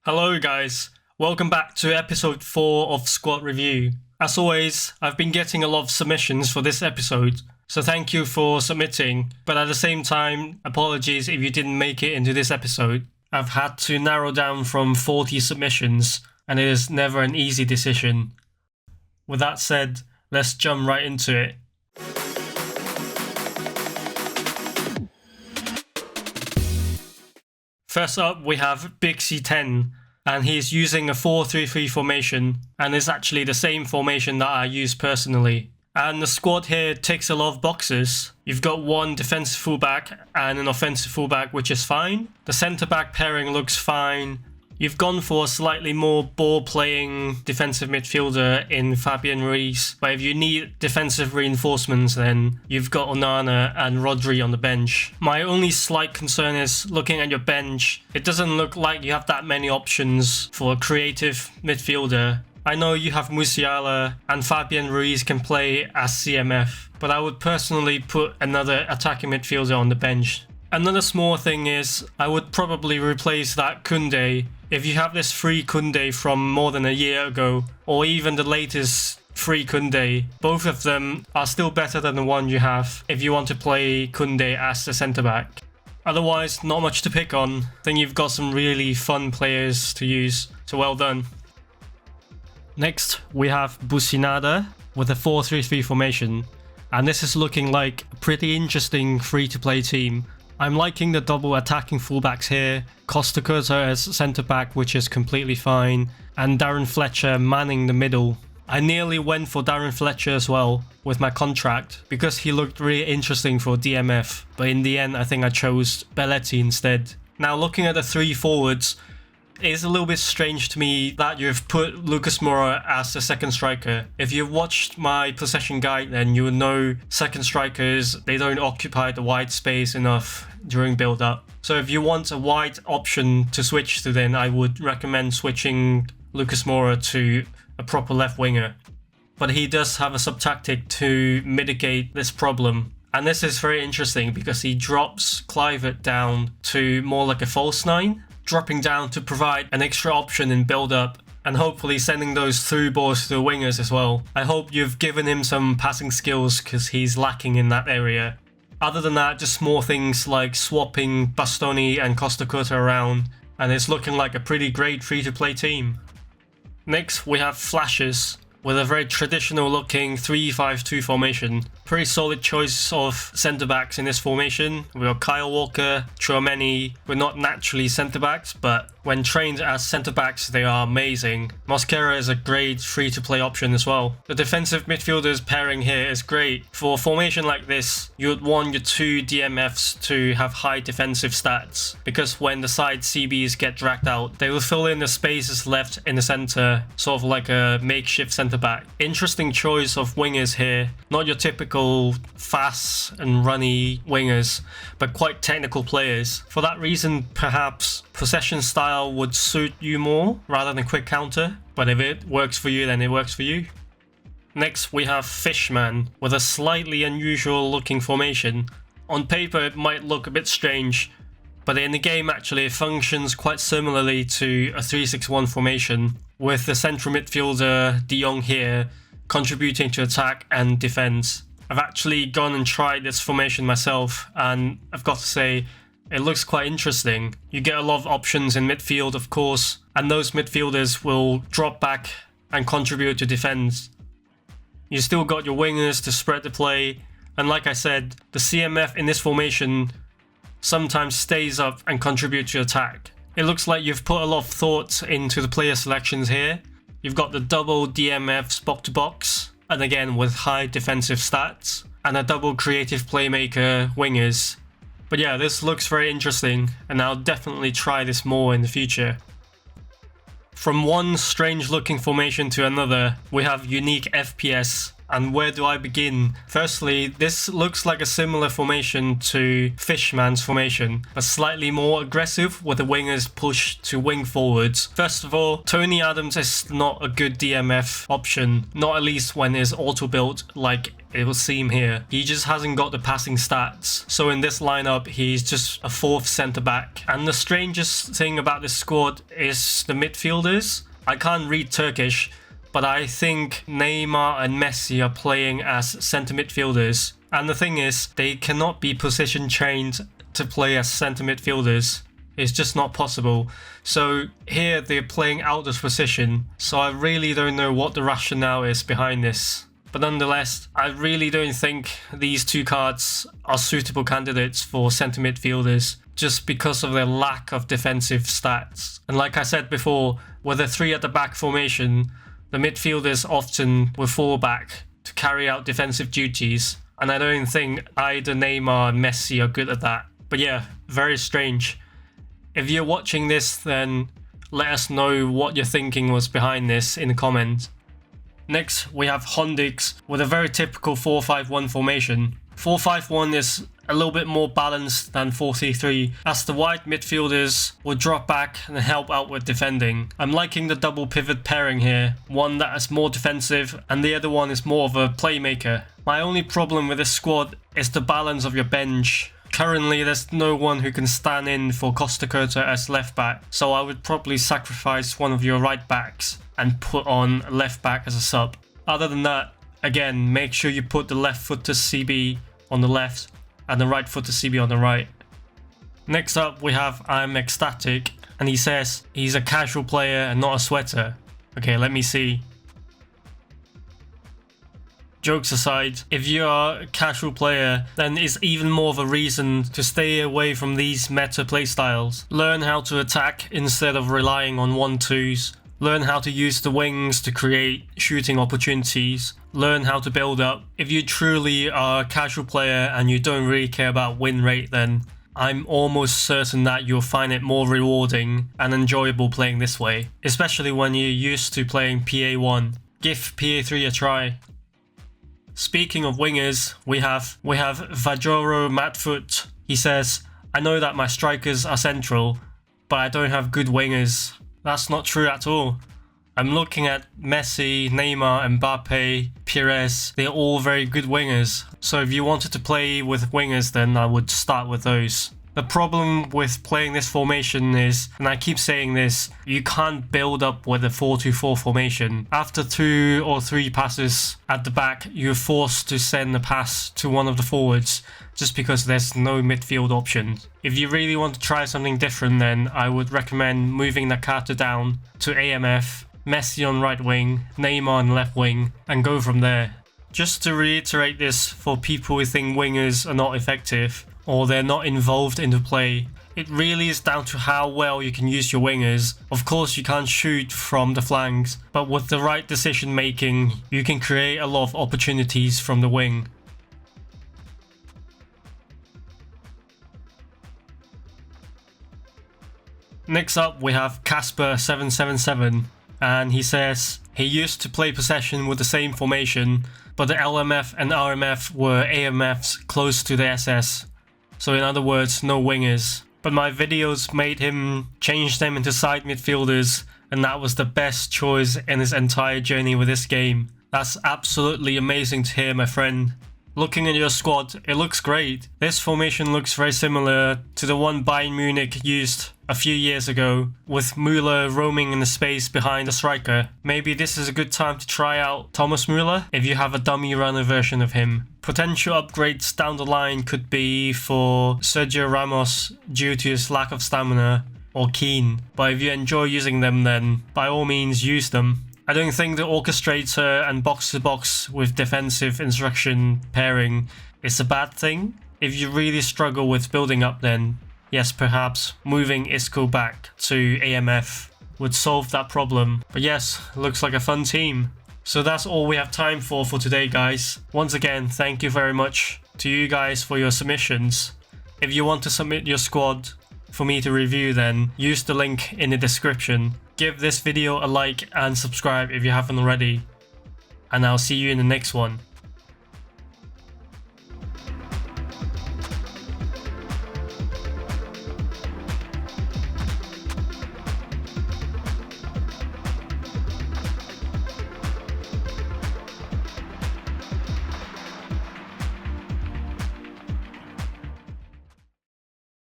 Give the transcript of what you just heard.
Hello guys, welcome back to episode 4 of Squad Review. As always, I've been getting a lot of submissions for this episode, so thank you for submitting, but at the same time, apologies if you didn't make it into this episode. I've had to narrow down from 40 submissions, and it is never an easy decision. With that said, let's jump right into it. First up, we have Big C10, and he's using a 4-3-3 formation, and it's actually the same formation that I use personally. And the squad here ticks a lot of boxes. You've got one defensive fullback and an offensive fullback, which is fine. The centre-back pairing looks fine. You've gone for a slightly more ball-playing defensive midfielder in Fabian Ruiz, but if you need defensive reinforcements, then you've got Onana and Rodri on the bench. My only slight concern is looking at your bench, it doesn't look like you have that many options for a creative midfielder. I know you have Musiala and Fabian Ruiz can play as CMF, but I would personally put another attacking midfielder on the bench. Another small thing is, I would probably replace that Koundé. If you have this free Koundé from more than a year ago, or even the latest free Koundé, both of them are still better than the one you have if you want to play Koundé as the centre-back. Otherwise, not much to pick on. I think you've got some really fun players to use, so well done. Next, we have Businada with a 4-3-3 formation, and this is looking like a pretty interesting free-to-play team. I'm liking the double attacking fullbacks here, Costa Curta as centre-back, which is completely fine, and Darren Fletcher manning the middle. I nearly went for Darren Fletcher as well with my contract because he looked really interesting for DMF, but in the end I think I chose Belletti instead. Now looking at the three forwards, it is a little bit strange to me that you've put Lucas Moura as the second striker. If you've watched my possession guide, then you will know second strikers, they don't occupy the wide space enough during build-up. So if you want a wide option to switch to, then I would recommend switching Lucas Moura to a proper left winger. But he does have a sub-tactic to mitigate this problem. And this is very interesting because he drops Kluivert down to more like a false nine, dropping down to provide an extra option in build-up and hopefully sending those through balls to the wingers as well. I hope you've given him some passing skills because he's lacking in that area. Other than that, just small things like swapping Bastoni and Costa Curta around, and it's looking like a pretty great free-to-play team. Next, we have Flashes with a very traditional looking 3-5-2 formation. Pretty solid choice of centre-backs in this formation. We've got Kyle Walker, Tchouaméni. We're not naturally centre-backs, but when trained as centre-backs, they are amazing. Mosquera is a great free-to-play option as well. The defensive midfielders pairing here is great. For a formation like this, you would want your two DMFs to have high defensive stats, because when the side CBs get dragged out, they will fill in the spaces left in the centre, sort of like a makeshift centre-back. Interesting choice of wingers here. Not your typical fast and runny wingers, but quite technical players. For that reason, perhaps possession style would suit you more rather than quick counter, but if it works for you, then it works for you. Next, we have Fishman with a slightly unusual looking formation. On paper, it might look a bit strange, but in the game actually it functions quite similarly to a 3-6-1 formation, with the central midfielder De Jong here contributing to attack and defense. I've actually gone and tried this formation myself, and I've got to say, it looks quite interesting. You get a lot of options in midfield, of course, and those midfielders will drop back and contribute to defense. You still got your wingers to spread the play, and like I said, the CMF in this formation sometimes stays up and contributes to attack. It looks like you've put a lot of thought into the player selections here. You've got the double DMFs box to box, and again with high defensive stats, and a double creative playmaker wingers. But yeah, this looks very interesting, and I'll definitely try this more in the future. From one strange looking formation to another, we have unique FPS. And where do I begin? Firstly, this looks like a similar formation to Fishman's formation, but slightly more aggressive with the wingers pushed to wing forwards. First of all, Tony Adams is not a good DMF option, not at least when it's auto-built like it will seem here. He just hasn't got the passing stats. So in this lineup, he's just a 4th centre back. And the strangest thing about this squad is the midfielders. I can't read Turkish, but I think Neymar and Messi are playing as centre midfielders. And the thing is, they cannot be position trained to play as centre midfielders. It's just not possible. So here they're playing out of position. So I really don't know what the rationale is behind this. But nonetheless, I really don't think these 2 cards are suitable candidates for centre midfielders just because of their lack of defensive stats. And like I said before, with a 3 at the back formation, the midfielders often will fall back to carry out defensive duties. And I don't think either Neymar and Messi are good at that. But yeah, very strange. If you're watching this, then let us know what your thinking was behind this in the comments. Next, we have Hondix with a very typical 4-5-1 formation. 4-5-1 is a little bit more balanced than 4-3-3, as the wide midfielders will drop back and help out with defending. I'm liking the double pivot pairing here, one that is more defensive and the other one is more of a playmaker. My only problem with this squad is the balance of your bench. Currently, there's no one who can stand in for Costa Curta as left back, so I would probably sacrifice one of your right backs and put on left back as a sub. Other than that, again, make sure you put the left foot to CB on the left and the right foot to CB on the right. Next up, we have I'm Ecstatic, and he says he's a casual player and not a sweater. Okay, let me see. Jokes aside, if you are a casual player, then it's even more of a reason to stay away from these meta playstyles. Learn how to attack instead of relying on 1-2s. Learn how to use the wings to create shooting opportunities. Learn how to build up. If you truly are a casual player and you don't really care about win rate, then I'm almost certain that you'll find it more rewarding and enjoyable playing this way, especially when you're used to playing PA1. Give PA3 a try. Speaking of wingers, we have Vajoro Matfoot. He says, I know that my strikers are central, but I don't have good wingers. That's not true at all. I'm looking at Messi, Neymar, Mbappe, Pires. They're all very good wingers. So if you wanted to play with wingers, then I would start with those. The problem with playing this formation is, and I keep saying this, you can't build up with a 4-2-4 formation. After 2 or 3 passes at the back, you're forced to send a pass to one of the forwards just because there's no midfield option. If you really want to try something different, then I would recommend moving Nakata down to AMF, Messi on right wing, Neymar on left wing, and go from there. Just to reiterate this for people who think wingers are not effective, or they're not involved in the play, it really is down to how well you can use your wingers. Of course, you can't shoot from the flanks, but with the right decision making, you can create a lot of opportunities from the wing. Next up, we have Casper777, and he says he used to play possession with the same formation, but the LMF and RMF were AMFs close to the SS. So in other words, no wingers. But my videos made him change them into side midfielders, and that was the best choice in his entire journey with this game. That's absolutely amazing to hear, my friend. Looking at your squad, it looks great. This formation looks very similar to the one Bayern Munich used a few years ago, with Müller roaming in the space behind the striker. Maybe this is a good time to try out Thomas Müller if you have a dummy runner version of him. Potential upgrades down the line could be for Sergio Ramos due to his lack of stamina, or Keane, but if you enjoy using them, then by all means use them. I don't think the orchestrator and box-to-box with defensive instruction pairing is a bad thing. If you really struggle with building up, then yes, perhaps moving Isco back to AMF would solve that problem. But yes, looks like a fun team. So that's all we have time for today, guys. Once again, thank you very much to you guys for your submissions. If you want to submit your squad for me to review, then use the link in the description. Give this video a like and subscribe if you haven't already. And I'll see you in the next one.